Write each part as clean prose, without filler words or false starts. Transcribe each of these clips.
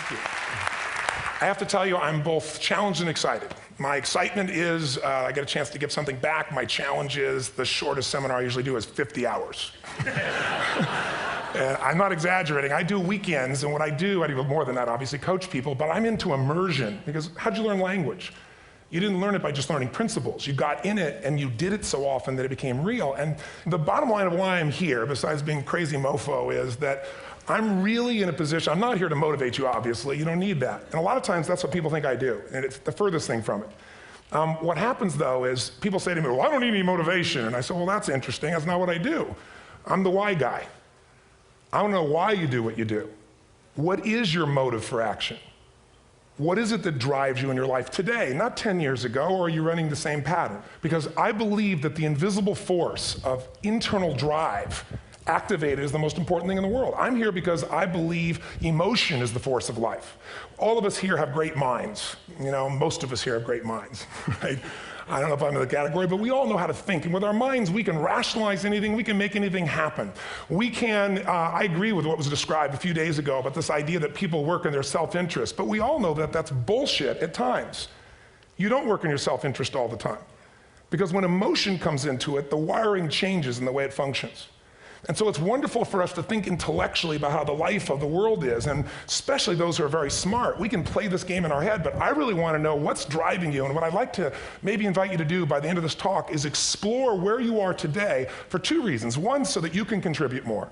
Thank you. I have to tell you, I'm both challenged and excited. My excitement is I get a chance to give something back. My challenge is the shortest seminar I usually do is 50 hours. And I'm not exaggerating. I do weekends, and what I do more than that, obviously, coach people, but I'm into immersion, because how'd you learn language? You didn't learn it by just learning principles. You got in it, and you did it so often that it became real. And the bottom line of why I'm here, besides being crazy mofo, is that I'm really in a position, I'm not here to motivate you, obviously. You don't need that. And a lot of times, that's what people think I do, and it's the furthest thing from it. What happens, though, is people say to me, well, I don't need any motivation. And I say, well, that's interesting. That's not what I do. I'm the why guy. I don't know why you do what you do. What is your motive for action? What is it that drives you in your life today, not 10 years ago, or are you running the same pattern? Because I believe that the invisible force of internal drive activated is the most important thing in the world. I'm here because I believe emotion is the force of life. All of us here have great minds. You know, most of us here have great minds, right? I don't know if I'm in the category, but we all know how to think. And with our minds, we can rationalize anything, we can make anything happen. We can, I agree with what was described a few days ago about this idea that people work in their self-interest, but we all know that that's bullshit at times. You don't work in your self-interest all the time. Because when emotion comes into it, the wiring changes in the way it functions. And so it's wonderful for us to think intellectually about how the life of the world is, and especially those who are very smart. We can play this game in our head, but I really want to know what's driving you. And what I'd like to maybe invite you to do by the end of this talk is explore where you are today for two reasons. One, so that you can contribute more.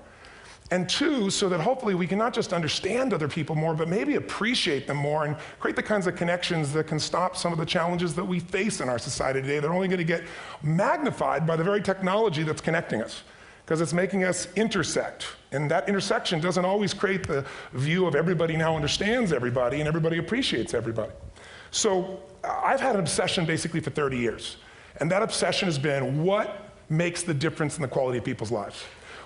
And two, so that hopefully we can not just understand other people more, but maybe appreciate them more and create the kinds of connections that can stop some of the challenges that we face in our society today. They're only going to get magnified by the very technology that's connecting us, because it's making us intersect. And that intersection doesn't always create the view of everybody now understands everybody and everybody appreciates everybody. So I've had an obsession basically for 30 years. And that obsession has been what makes the difference in the quality of people's lives?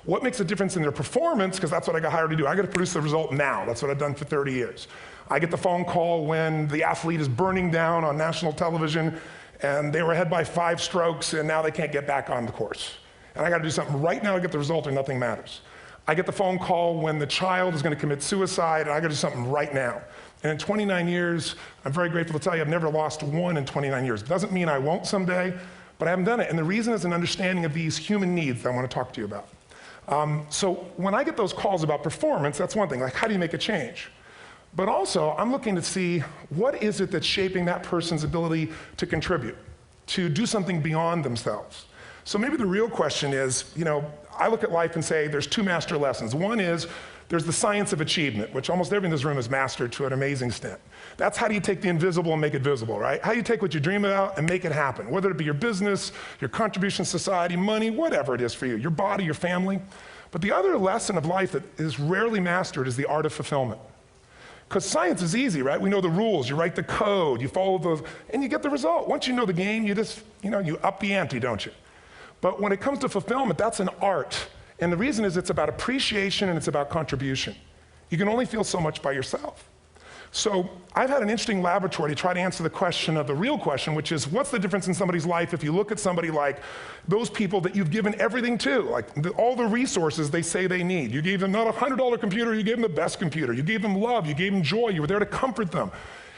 What makes a difference in their performance? Because that's what I got hired to do. I got to produce the result now. That's what I've done for 30 years. I get the phone call when the athlete is burning down on national television and they were ahead by 5 strokes and now they can't get back on the course. And I got to do something right now to get the result or nothing matters. I get the phone call when the child is going to commit suicide, and I got to do something right now. And in 29 years, I'm very grateful to tell you I've never lost one in 29 years. Doesn't mean I won't someday, but I haven't done it. And the reason is an understanding of these human needs that I want to talk to you about. So when I get those calls about performance, that's one thing, like how do you make a change? But also, I'm looking to see what is it that's shaping that person's ability to contribute, to do something beyond themselves. So maybe the real question is, you know, I look at life and say there's 2 master lessons. One is there's the science of achievement, which almost everyone in this room has mastered to an amazing extent. That's how do you take the invisible and make it visible, right? How do you take what you dream about and make it happen, whether it be your business, your contribution to society, money, whatever it is for you, your body, your family. But the other lesson of life that is rarely mastered is the art of fulfillment. Because science is easy, right? We know the rules, you write the code, you follow those, and you get the result. Once you know the game, you just, you up the ante, don't you? But when it comes to fulfillment, that's an art. And the reason is it's about appreciation and it's about contribution. You can only feel so much by yourself. So I've had an interesting laboratory to try to answer the question of the real question, which is what's the difference in somebody's life if you look at somebody like those people that you've given everything to, like all the resources they say they need. You gave them not a $100 computer, you gave them the best computer. You gave them love, you gave them joy, you were there to comfort them.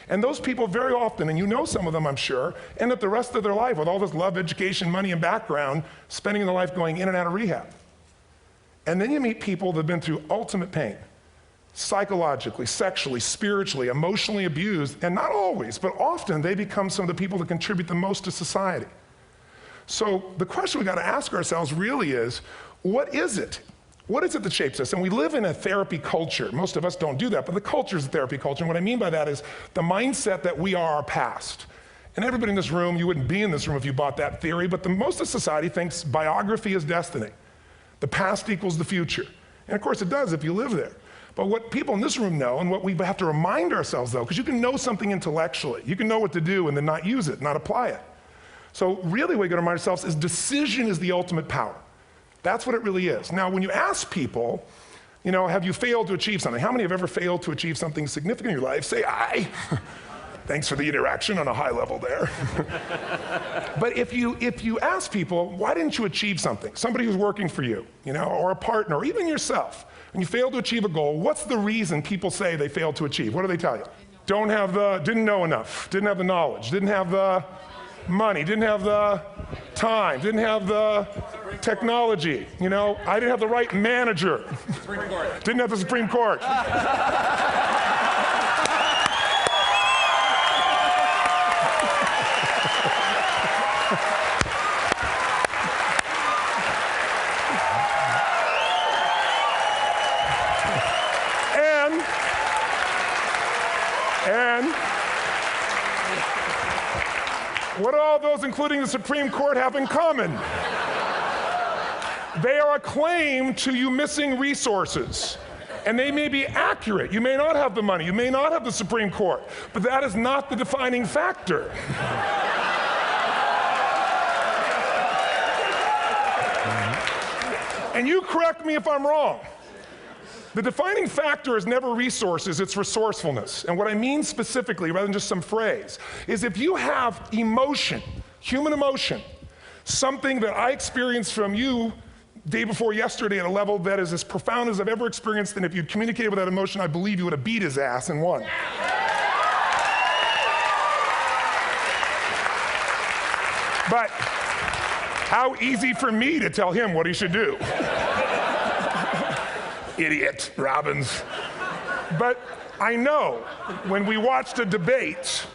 And those people very often, and you know some of them I'm sure, end up the rest of their life with all this love, education, money, and background, spending their life going in and out of rehab. And then you meet people that have been through ultimate pain, psychologically, sexually, spiritually, emotionally abused, and not always, but often they become some of the people that contribute the most to society. So the question we got to ask ourselves really is, what is it? What is it that shapes us? And we live in a therapy culture. Most of us don't do that, but the culture is a therapy culture. And what I mean by that is the mindset that we are our past. And everybody in this room, you wouldn't be in this room if you bought that theory, but most of society thinks biography is destiny. The past equals the future. And of course it does if you live there. But what people in this room know, and what we have to remind ourselves though, because you can know something intellectually, you can know what to do and then not use it, not apply it. So really what we got to remind ourselves is decision is the ultimate power. That's what it really is. Now, when you ask people, have you failed to achieve something? How many have ever failed to achieve something significant in your life? Say aye. Thanks for the interaction on a high level there. But if you ask people, why didn't you achieve something? Somebody who's working for you, or a partner, or even yourself. when you fail to achieve a goal, what's the reason people say they failed to achieve? What do they tell you? Didn't know enough, didn't have the knowledge, didn't have the money, didn't have the time, didn't have the technology, I didn't have the right manager. Didn't have the Supreme Court. And what do all those, including the Supreme Court, have in common? They are a claim to you missing resources. And they may be accurate. You may not have the money. You may not have the Supreme Court. But that is not the defining factor. And you correct me if I'm wrong. The defining factor is never resources, it's resourcefulness. And what I mean specifically, rather than just some phrase, is if you have emotion, human emotion, something that I experienced from you day before yesterday at a level that is as profound as I've ever experienced, and if you'd communicated with that emotion, I believe you would have beat his ass and won. But how easy for me to tell him what he should do. Idiot, Robbins. But I know when we watched a debate,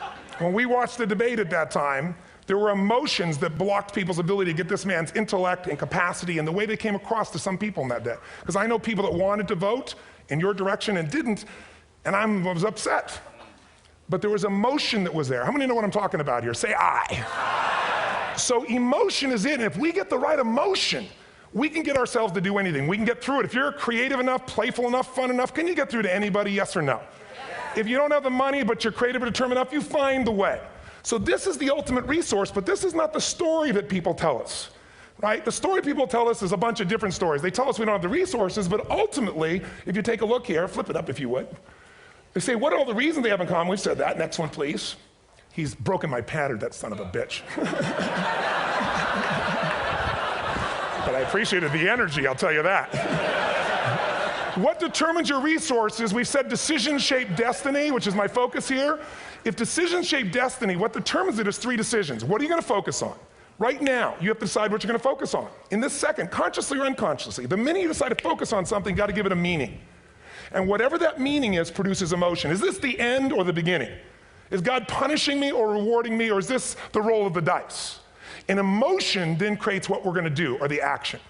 at that time, there were emotions that blocked people's ability to get this man's intellect and capacity and the way they came across to some people in that day. Because I know people that wanted to vote in your direction and didn't, and I was upset. But there was emotion that was there. How many know what I'm talking about here? Say I. So emotion is it, and if we get the right emotion, we can get ourselves to do anything. We can get through it. If you're creative enough, playful enough, fun enough, can you get through to anybody, yes or no? If you don't have the money, but you're creative and determined enough, you find the way. So this is the ultimate resource, but this is not the story that people tell us, right? The story people tell us is a bunch of different stories. They tell us we don't have the resources, but ultimately, if you take a look here, flip it up if you would. They say, what are all the reasons they have in common? We've said that. Next one, please. He's broken my pattern, that son of a bitch. But I appreciated the energy, I'll tell you that. What determines your resources? We've said decisions shape destiny, which is my focus here. If decisions shape destiny, what determines it is 3 decisions. What are you going to focus on? Right now, you have to decide what you're going to focus on. In this second, consciously or unconsciously, the minute you decide to focus on something, you got to give it a meaning. And whatever that meaning is produces emotion. Is this the end or the beginning? Is God punishing me or rewarding me, or is this the roll of the dice? And emotion then creates what we're going to do, or the action.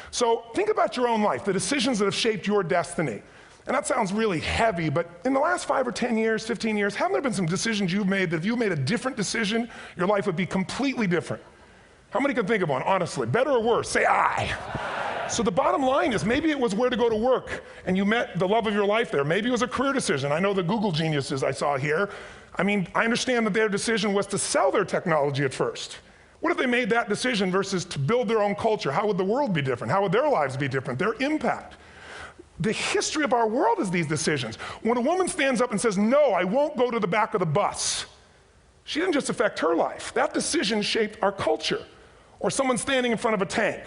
So think about your own life, the decisions that have shaped your destiny. And that sounds really heavy, but in the last 5 or 10 years, 15 years, haven't there been some decisions you've made that if you made a different decision, your life would be completely different? How many can think of one, honestly? Better or worse? Say I. So the bottom line is maybe it was where to go to work and you met the love of your life there. Maybe it was a career decision. I know the Google geniuses I saw here. I mean, I understand that their decision was to sell their technology at first. What if they made that decision versus to build their own culture? How would the world be different? How would their lives be different? Their impact. The history of our world is these decisions. When a woman stands up and says, no, I won't go to the back of the bus, she didn't just affect her life. That decision shaped our culture. Or someone standing in front of a tank.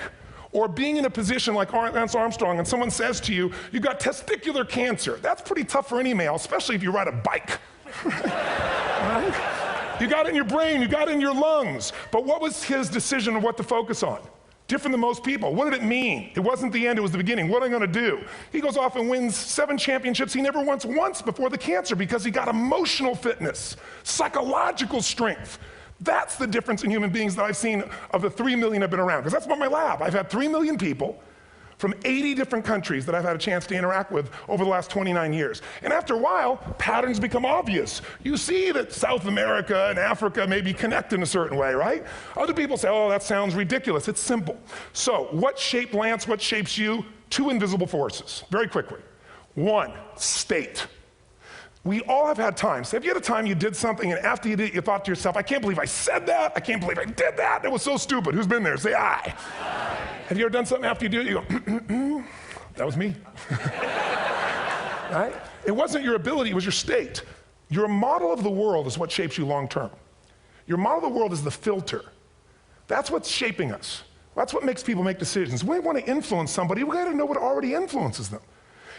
Or being in a position like Lance Armstrong and someone says to you, you got testicular cancer. That's pretty tough for any male, especially if you ride a bike. Right? You got it in your brain, you got it in your lungs. But what was his decision of what to focus on? Different than most people. What did it mean? It wasn't the end, it was the beginning. What am I going to do? He goes off and wins 7 championships he never won once before the cancer because he got emotional fitness, psychological strength. That's the difference in human beings that I've seen of the 3 million I've been around. Because that's what my lab. I've had 3 million people from 80 different countries that I've had a chance to interact with over the last 29 years. And after a while, patterns become obvious. You see that South America and Africa maybe connect in a certain way, right? Other people say, oh, that sounds ridiculous. It's simple. So what shaped Lance, what shapes you? 2 invisible forces, very quickly. 1, state. We all have had times. Have you had a time you did something and after you did it, you thought to yourself, I can't believe I said that. I can't believe I did that. That was so stupid. Who's been there? Say I. Have you ever done something after you do it, you go, that was me. Right? It wasn't your ability, it was your state. Your model of the world is what shapes you long term. Your model of the world is the filter. That's what's shaping us. That's what makes people make decisions. When we want to influence somebody, we got to know what already influences them.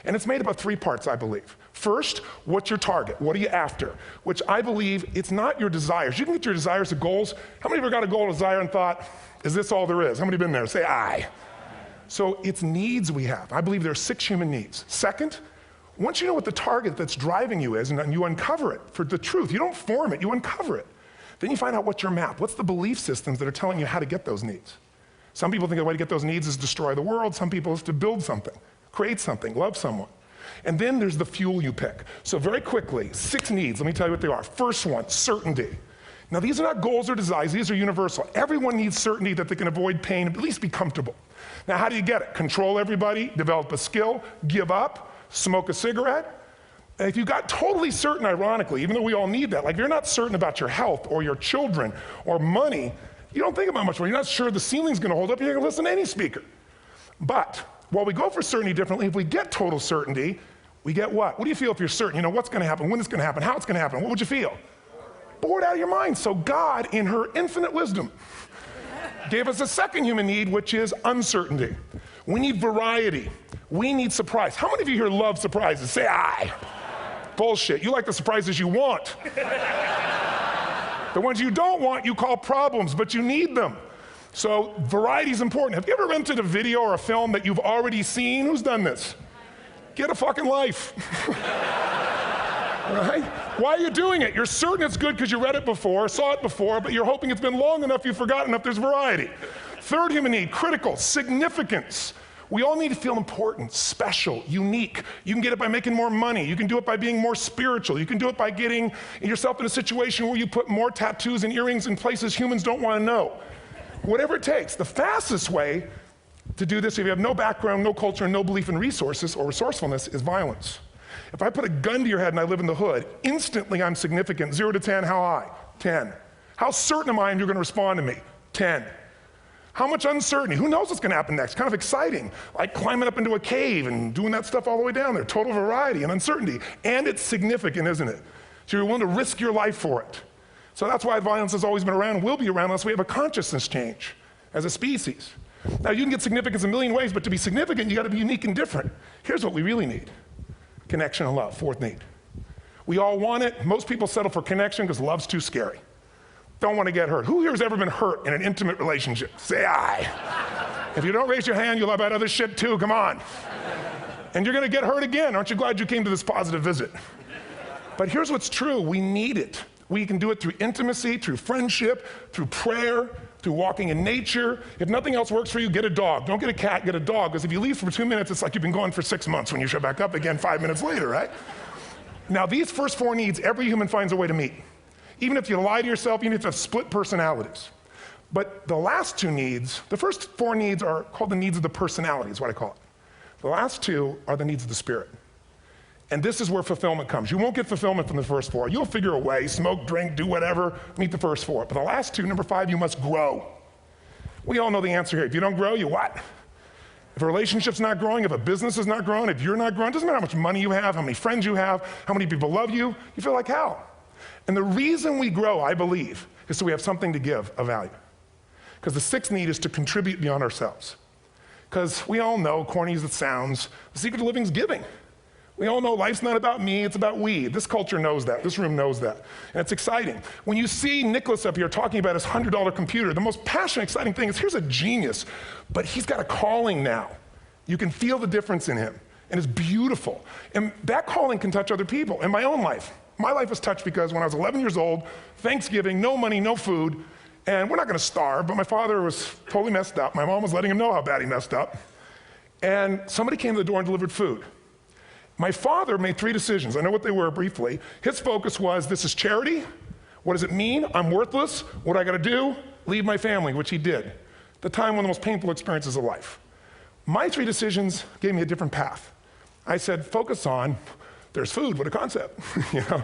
And it's made up of 3 parts, I believe. First, what's your target? What are you after? Which I believe it's not your desires. You can get your desires to goals. How many of you got a goal or desire and thought, is this all there is? How many have been there? Say aye. So it's needs we have. I believe there are 6 human needs. Second, once you know what the target that's driving you is and you uncover it for the truth, you don't form it, you uncover it. Then you find out what's your map. What's the belief systems that are telling you how to get those needs? Some people think the way to get those needs is destroy the world. Some people is to build something, create something, love someone. And then there's the fuel you pick. So very quickly, 6 needs, let me tell you what they are. First one, certainty. Now these are not goals or desires, these are universal. Everyone needs certainty that they can avoid pain and at least be comfortable. Now how do you get it? Control everybody, develop a skill, give up, smoke a cigarette. And if you got totally certain, ironically, even though we all need that, like if you're not certain about your health or your children or money, you don't think about much more. You're not sure the ceiling's gonna hold up, you're gonna listen to any speaker. But while we go for certainty differently, if we get total certainty, we get what? What do you feel if you're certain? You know what's gonna happen, when it's gonna happen, how it's gonna happen, what would you feel? Bored out of your mind. So God, in her infinite wisdom, gave us a second human need, which is uncertainty. We need variety. We need surprise. How many of you here love surprises? Say aye. Bullshit. You like the surprises you want. The ones you don't want, you call problems, but you need them. So variety is important. Have you ever rented a video or a film that you've already seen? Who's done this? Get a fucking life. Right? Why are you doing it? You're certain it's good because you read it before, saw it before, but you're hoping it's been long enough you've forgotten enough there's variety. Third human need, critical, significance. We all need to feel important, special, unique. You can get it by making more money. You can do it by being more spiritual. You can do it by getting yourself in a situation where you put more tattoos and earrings in places humans don't want to know. Whatever it takes. The fastest way to do this, if you have no background, no culture, and no belief in resources or resourcefulness, is violence. If I put a gun to your head and I live in the hood, instantly I'm significant. 0 to 10, how high? 10. How certain am I you're going to respond to me? 10. How much uncertainty? Who knows what's going to happen next? Kind of exciting, like climbing up into a cave and doing that stuff all the way down there. Total variety and uncertainty. And it's significant, isn't it? So you're willing to risk your life for it. So that's why violence has always been around and will be around unless we have a consciousness change as a species. Now you can get significance a million ways, but to be significant, you got to be unique and different. Here's what we really need. Connection and love, fourth need. We all want it. Most people settle for connection because love's too scary. Don't want to get hurt. Who here has ever been hurt in an intimate relationship? Say aye. If you don't raise your hand, you'll have about other shit too, come on. And you're going to get hurt again. Aren't you glad you came to this positive visit? But here's what's true, we need it. We can do it through intimacy, through friendship, through prayer, through walking in nature. If nothing else works for you, get a dog. Don't get a cat, get a dog, because if you leave for 2 minutes, it's like you've been gone for 6 months when you show back up again 5 minutes later, right? Now these first 4 needs, every human finds a way to meet. Even if you lie to yourself, even if you have split personalities. But the last 2 needs, the first 4 needs are called the needs of the personality, is what I call it. The last 2 are the needs of the spirit. And this is where fulfillment comes. You won't get fulfillment from the first 4. You'll figure a way, smoke, drink, do whatever, meet the first 4. But the last 2, number 5, you must grow. We all know the answer here. If you don't grow, you what? If a relationship's not growing, if a business is not growing, if you're not growing, it doesn't matter how much money you have, how many friends you have, how many people love you, you feel like hell. And the reason we grow, I believe, is so we have something to give of value. Because the 6th need is to contribute beyond ourselves. Because we all know, corny as it sounds, the secret to living is giving. We all know life's not about me, it's about we. This culture knows that, this room knows that. And it's exciting. When you see Nicholas up here talking about his $100 computer, the most passionate, exciting thing is here's a genius, but he's got a calling now. You can feel the difference in him, and it's beautiful. And that calling can touch other people. In my own life, my life was touched because when I was 11 years old, Thanksgiving, no money, no food, and we're not gonna starve, but my father was totally messed up. My mom was letting him know how bad he messed up. And somebody came to the door and delivered food. My father made 3 decisions. I know what they were briefly. His focus was, this is charity. What does it mean? I'm worthless. What I gotta do? Leave my family, which he did. The time, one of the most painful experiences of life. My 3 decisions gave me a different path. I said, focus on, there's food, what a concept, you know?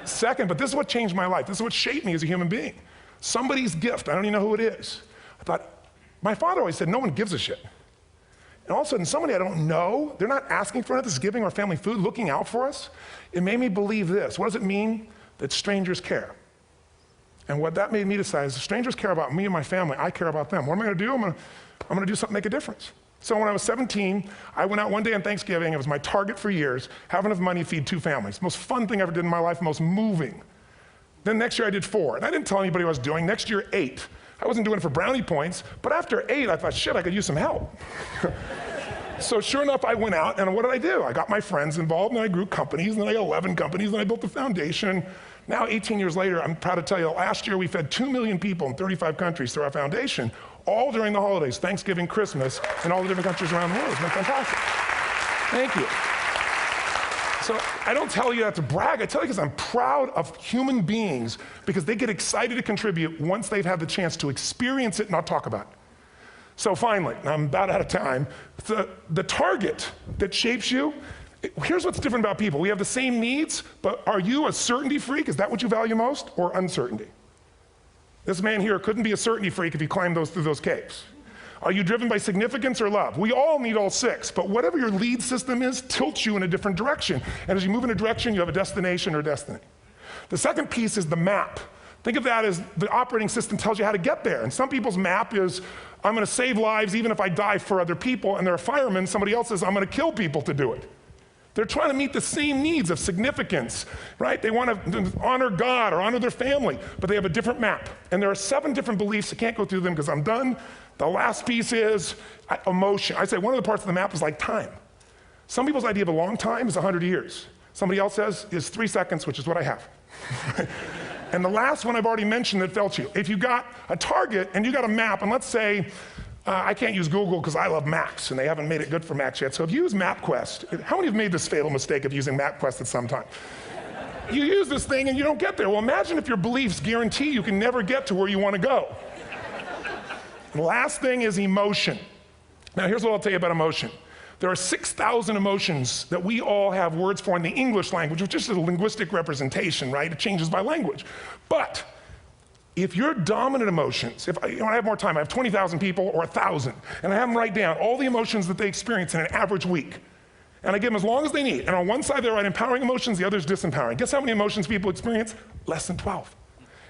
Second, but this is what changed my life. This is what shaped me as a human being. Somebody's gift, I don't even know who it is. I thought, my father always said, no one gives a shit. And all of a sudden, somebody I don't know, they're not asking for it, this is giving our family food, looking out for us. It made me believe this. What does it mean? That strangers care. And what that made me decide is, if strangers care about me and my family, I care about them. What am I gonna do? I'm gonna do something to make a difference. So when I was 17, I went out one day on Thanksgiving. It was my target for years, have enough money to feed 2 families. Most fun thing I ever did in my life, most moving. Then next year I did 4, and I didn't tell anybody what I was doing. Next year, 8. I wasn't doing it for brownie points, but after 8, I thought, shit, I could use some help. So sure enough, I went out, and what did I do? I got my friends involved, and I grew companies, and then I got 11 companies, and I built a foundation. Now, 18 years later, I'm proud to tell you, last year we fed 2 million people in 35 countries through our foundation, all during the holidays, Thanksgiving, Christmas, in all the different countries around the world. It's been fantastic. Thank you. So I don't tell you that to brag, I tell you because I'm proud of human beings because they get excited to contribute once they've had the chance to experience it, not talk about it. So finally, I'm about out of time, the target that shapes you, here's what's different about people. We have the same needs, but are you a certainty freak? Is that what you value most, or uncertainty? This man here couldn't be a certainty freak if he climbed through those caves. Are you driven by significance or love? We all need all 6, but whatever your lead system is tilts you in a different direction. And as you move in a direction, you have a destination or destiny. The second piece is the map. Think of that as the operating system tells you how to get there. And some people's map is, I'm gonna save lives even if I die for other people, and they're a fireman. Somebody else says, I'm gonna kill people to do it. They're trying to meet the same needs of significance, right? They want to honor God or honor their family, but they have a different map. And there are 7 different beliefs. I can't go through them because I'm done. The last piece is emotion. I say one of the parts of the map is like time. Some people's idea of a long time is 100 years. Somebody else says is 3 seconds, which is what I have. And the last one I've already mentioned that felt you. If you got a target and you got a map, and let's say, I can't use Google because I love maps, and they haven't made it good for Macs yet. So if you use MapQuest, how many have made this fatal mistake of using MapQuest at some time? You use this thing and you don't get there. Well, imagine if your beliefs guarantee you can never get to where you want to go. The last thing is emotion. Now here's what I'll tell you about emotion. There are 6,000 emotions that we all have words for in the English language, which is a linguistic representation, right? It changes by language. But if your dominant emotions, if I have more time, I have 20,000 people or 1,000, and I have them write down all the emotions that they experience in an average week. And I give them as long as they need. And on one side, they write empowering emotions, the other is disempowering. Guess how many emotions people experience? Less than 12.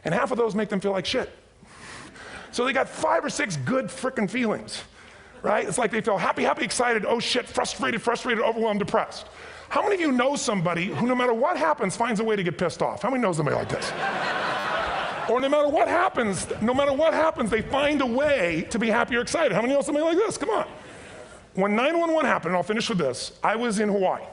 And half of those make them feel like shit. So they got 5 or 6 good frickin' feelings, right? It's like they feel happy, happy, excited, oh shit, frustrated, overwhelmed, depressed. How many of you know somebody who no matter what happens finds a way to get pissed off? How many know somebody like this? Or no matter what happens, they find a way to be happy or excited. How many know somebody like this? Come on. When 9/11 happened, and I'll finish with this, I was in Hawaii.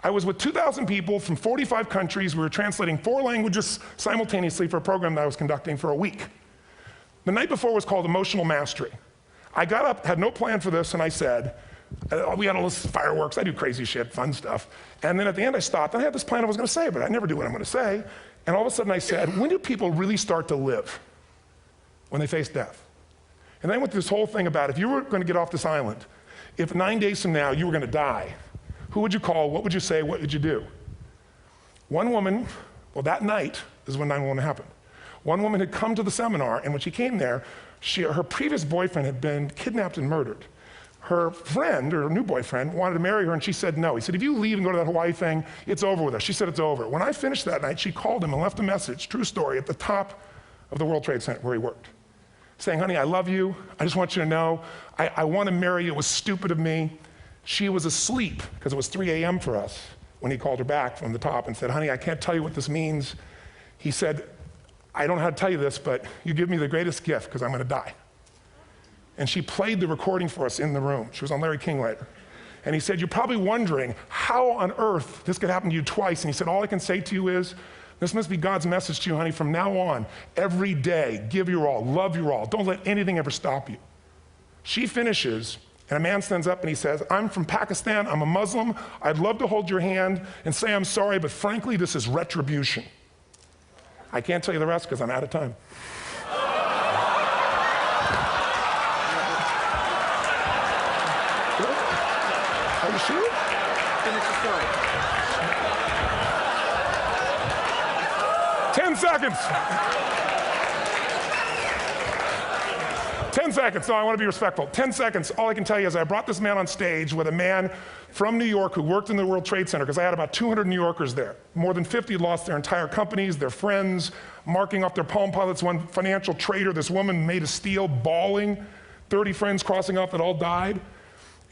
I was with 2,000 people from 45 countries. We were translating 4 languages simultaneously for a program that I was conducting for a week. The night before was called Emotional Mastery. I got up, had no plan for this, and I said, we had all this fireworks, I do crazy shit, fun stuff. And then at the end I stopped, and I had this plan I was gonna say, but I never do what I'm gonna say. And all of a sudden I said, when do people really start to live? When they face death. And then I went through this whole thing about if you were gonna get off this island, if 9 days from now you were gonna die, who would you call, what would you say, what would you do? One woman, well that night is when 9/11 happened. One woman had come to the seminar, and when she came there, her previous boyfriend had been kidnapped and murdered. Her friend, or her new boyfriend, wanted to marry her, and she said no. He said, if you leave and go to that Hawaii thing, it's over with us. She said it's over. When I finished that night, she called him and left a message, true story, at the top of the World Trade Center where he worked, saying, honey, I love you. I just want you to know, I want to marry you. It was stupid of me. She was asleep, because it was 3 a.m. for us, when he called her back from the top and said, honey, I can't tell you what this means. He said, I don't know how to tell you this, but you give me the greatest gift because I'm going to die. And she played the recording for us in the room. She was on Larry King later. And he said, you're probably wondering how on earth this could happen to you twice. And he said, all I can say to you is, this must be God's message to you, honey. From now on, every day, give your all, love your all. Don't let anything ever stop you. She finishes, and a man stands up and he says, I'm from Pakistan, I'm a Muslim. I'd love to hold your hand and say I'm sorry, but frankly, this is retribution. I can't tell you the rest because I'm out of time. Are you sure? Finish the story. 10 seconds. 10 seconds. No, I want to be respectful. 10 seconds. All I can tell you is I brought this man on stage with a man from New York who worked in the World Trade Center, because I had about 200 New Yorkers there. More than 50 lost their entire companies, their friends, marking off their Palm Pilots. One financial trader, this woman made of steel, bawling. 30 friends crossing off that all died.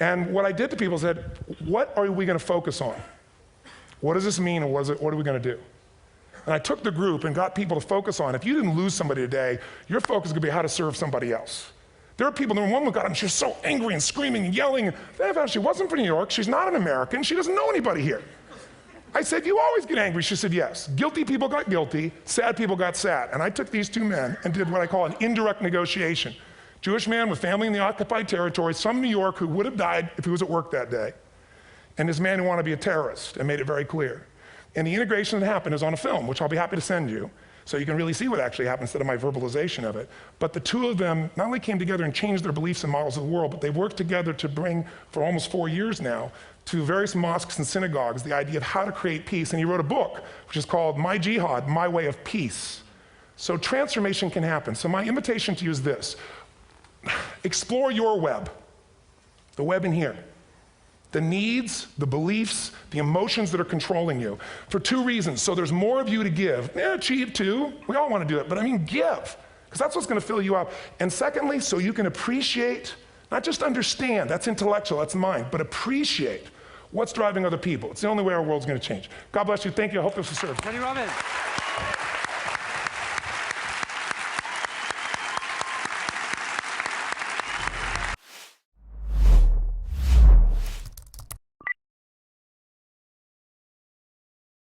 And what I did to people said, what are we going to focus on? What does this mean, and what are we going to do? And I took the group and got people to focus on, if you didn't lose somebody today, your focus is going to be how to serve somebody else. There are people, one woman got up and she was so angry and screaming and yelling. Then I found she wasn't from New York, she's not an American, she doesn't know anybody here. I said, you always get angry? She said, yes. Guilty people got guilty, sad people got sad. And I took these two men and did what I call an indirect negotiation. Jewish man with family in the occupied territory, some New York who would have died if he was at work that day, and this man who wanted to be a terrorist, and made it very clear. And the integration that happened is on a film, which I'll be happy to send you, so you can really see what actually happened instead of my verbalization of it. But the two of them not only came together and changed their beliefs and models of the world, but they worked together to bring, for almost 4 years now, to various mosques and synagogues, the idea of how to create peace. And he wrote a book, which is called My Jihad, My Way of Peace. So transformation can happen. So my invitation to you is this. Explore your web, the web in here. The needs, the beliefs, the emotions that are controlling you, for two reasons. So there's more of you to give. Achieve too, we all want to do it, but I mean give, because that's what's going to fill you up. And secondly, so you can appreciate, not just understand, that's intellectual, that's mind, but appreciate what's driving other people. It's the only way our world's going to change. God bless you, thank you, I hope this will serve. Toни Робинс.